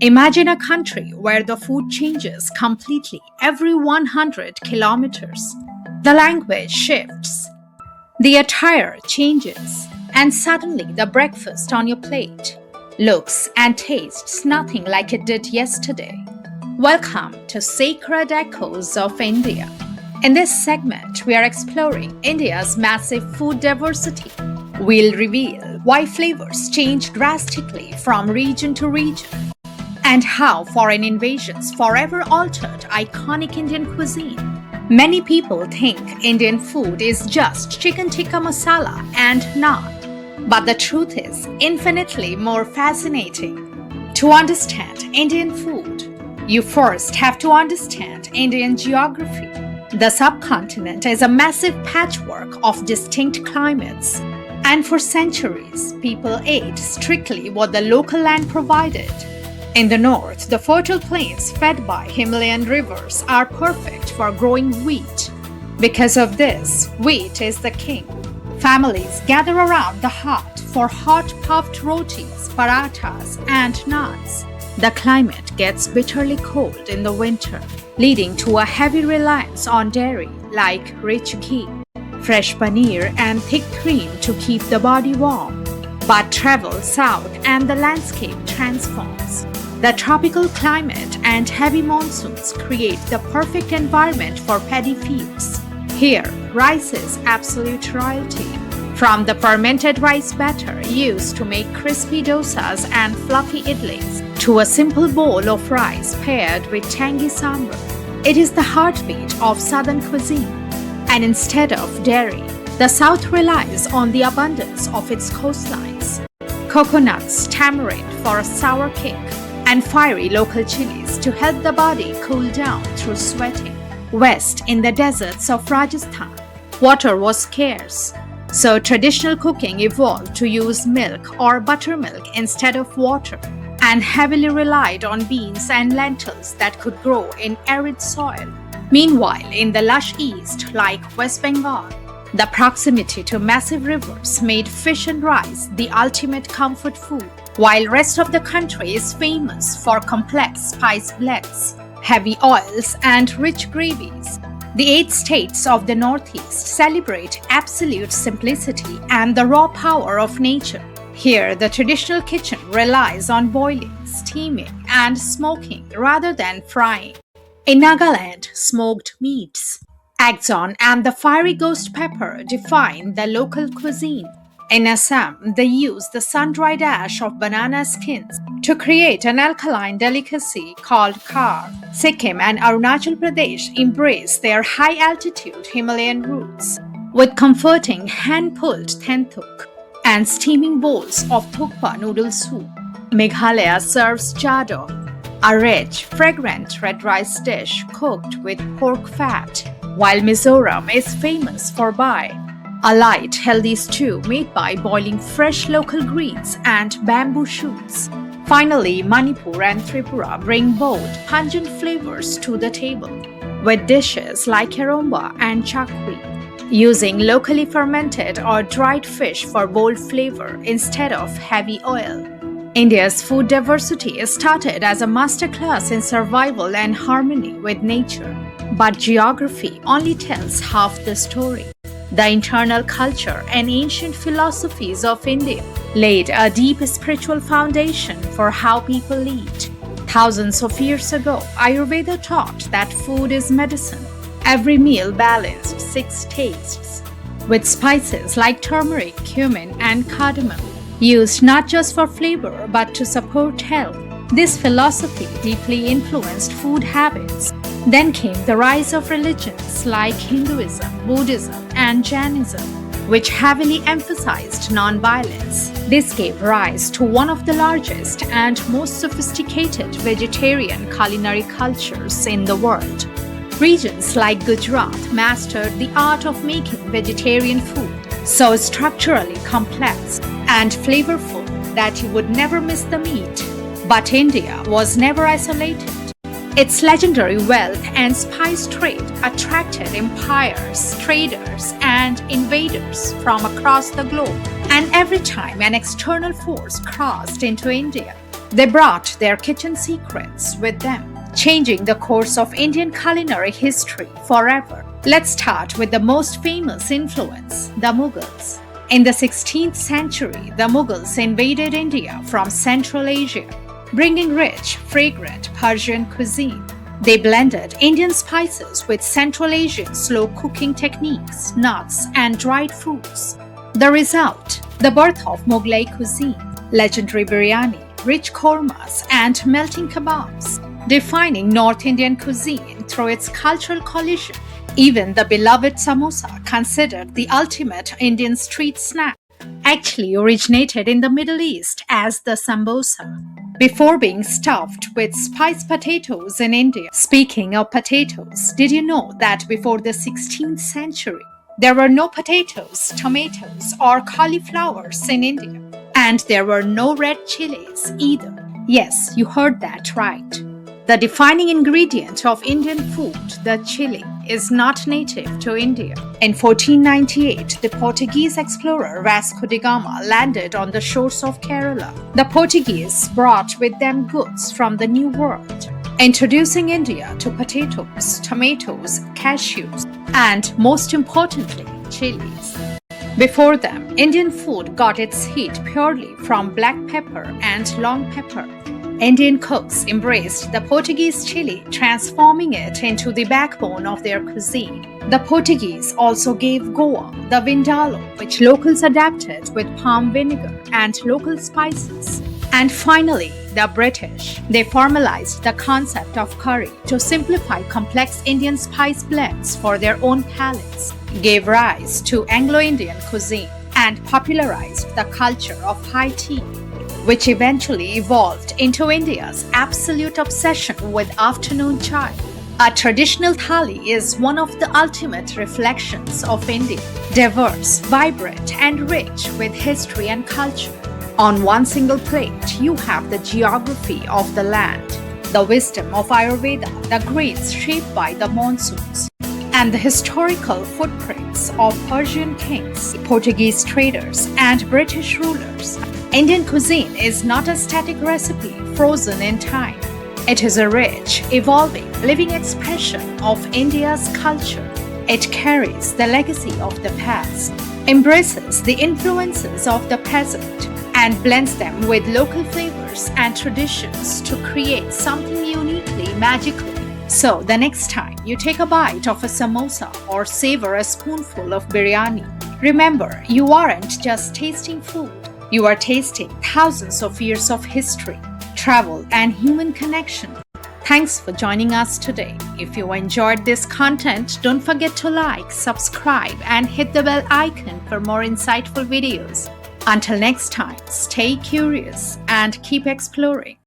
Imagine a country where the food changes completely every 100 kilometers. The language shifts, the attire changes, and suddenly the breakfast on your plate looks and tastes nothing like it did yesterday. Welcome to Sacred Echoes of India. In this segment, we are exploring India's massive food diversity. We'll reveal why flavors change drastically from region to region and how foreign invasions forever altered iconic Indian cuisine. Many people think Indian food is just chicken tikka masala and naan, but the truth is infinitely more fascinating. To understand Indian food, you first have to understand Indian geography. The subcontinent is a massive patchwork of distinct climates, and for centuries, people ate strictly what the local land provided. In the north, the fertile plains fed by Himalayan rivers are perfect for growing wheat. Because of this, wheat is the king. Families gather around the hearth for hot puffed rotis, parathas, and naans. The climate gets bitterly cold in the winter, leading to a heavy reliance on dairy like rich ghee, fresh paneer, and thick cream to keep the body warm. But travel south and the landscape transforms. The tropical climate and heavy monsoons create the perfect environment for paddy fields. Here, rice is absolute royalty. From the fermented rice batter used to make crispy dosas and fluffy idlis, to a simple bowl of rice paired with tangy sambar, it is the heartbeat of southern cuisine. And instead of dairy, the south relies on the abundance of its coastlines. Coconuts, tamarind for a sour kick, and fiery local chilies to help the body cool down through sweating. West, in the deserts of Rajasthan, water was scarce, so traditional cooking evolved to use milk or buttermilk instead of water, and heavily relied on beans and lentils that could grow in arid soil. Meanwhile, in the lush east, like West Bengal, the proximity to massive rivers made fish and rice the ultimate comfort food, while rest of the country is famous for complex spice blends, heavy oils, and rich gravies. The 8 states of the Northeast celebrate absolute simplicity and the raw power of nature. Here, the traditional kitchen relies on boiling, steaming, and smoking rather than frying. In Nagaland, smoked meats, Axon, and the fiery ghost pepper define the local cuisine. In Assam, they use the sun-dried ash of banana skins to create an alkaline delicacy called khar. Sikkim and Arunachal Pradesh embrace their high-altitude Himalayan roots with comforting hand-pulled tentuk and steaming bowls of thukpa noodle soup. Meghalaya serves chado, a rich, fragrant red rice dish cooked with pork fat, while Mizoram is famous for bai, a light, healthy stew made by boiling fresh local greens and bamboo shoots. Finally, Manipur and Tripura bring bold, pungent flavors to the table, with dishes like heromba and chakwi, using locally fermented or dried fish for bold flavor instead of heavy oil. India's food diversity started as a masterclass in survival and harmony with nature. But geography only tells half the story. The internal culture and ancient philosophies of India laid a deep spiritual foundation for how people eat. Thousands of years ago, Ayurveda taught that food is medicine. Every meal balanced 6 tastes, with spices like turmeric, cumin, and cardamom, used not just for flavor but to support health. This philosophy deeply influenced food habits. Then came the rise of religions like Hinduism, Buddhism, and Jainism, which heavily emphasized non-violence. This gave rise to one of the largest and most sophisticated vegetarian culinary cultures in the world. Regions like Gujarat mastered the art of making vegetarian food, so structurally complex and flavorful that you would never miss the meat. But India was never isolated. Its legendary wealth and spice trade attracted empires, traders, and invaders from across the globe. And every time an external force crossed into India, They brought their kitchen secrets with them, changing the course of Indian culinary history forever. Let's start with the most famous influence, the Mughals. In the 16th century, the Mughals invaded India from Central Asia, bringing rich, fragrant Persian cuisine. They blended Indian spices with Central Asian slow cooking techniques, nuts, and dried fruits. The result, the birth of Mughlai cuisine, legendary biryani, rich kormas, and melting kebabs, defining North Indian cuisine through its cultural collision. Even the beloved samosa, considered the ultimate Indian street snack, actually originated in the Middle East as the sambosa, before being stuffed with spiced potatoes in India. Speaking of potatoes, did you know that before the 16th century, there were no potatoes, tomatoes, or cauliflowers in India? And there were no red chilies either. Yes, you heard that right. The defining ingredient of Indian food, the chili, is not native to India. In 1498, the Portuguese explorer Vasco da Gama landed on the shores of Kerala. The Portuguese brought with them goods from the New World, introducing India to potatoes, tomatoes, cashews, and most importantly, chilies. Before them, Indian food got its heat purely from black pepper and long pepper. Indian cooks embraced the Portuguese chili, transforming it into the backbone of their cuisine. The Portuguese also gave Goa the vindaloo, which locals adapted with palm vinegar and local spices. And finally, the British. They formalized the concept of curry to simplify complex Indian spice blends for their own palates, gave rise to Anglo-Indian cuisine, and popularized the culture of high tea, which eventually evolved into India's absolute obsession with afternoon chai. A traditional thali is one of the ultimate reflections of India, diverse, vibrant, and rich with history and culture. On one single plate, you have the geography of the land, the wisdom of Ayurveda, the grains shaped by the monsoons, and the historical footprints of Persian kings, Portuguese traders, and British rulers. Indian cuisine is not a static recipe frozen in time. It is a rich, evolving, living expression of India's culture. It carries the legacy of the past, embraces the influences of the present, and blends them with local flavors and traditions to create something uniquely magical. So, the next time you take a bite of a samosa or savor a spoonful of biryani, remember you aren't just tasting food. You are tasting thousands of years of history, travel, and human connection. Thanks for joining us today. If you enjoyed this content, don't forget to like, subscribe, and hit the bell icon for more insightful videos. Until next time, stay curious and keep exploring.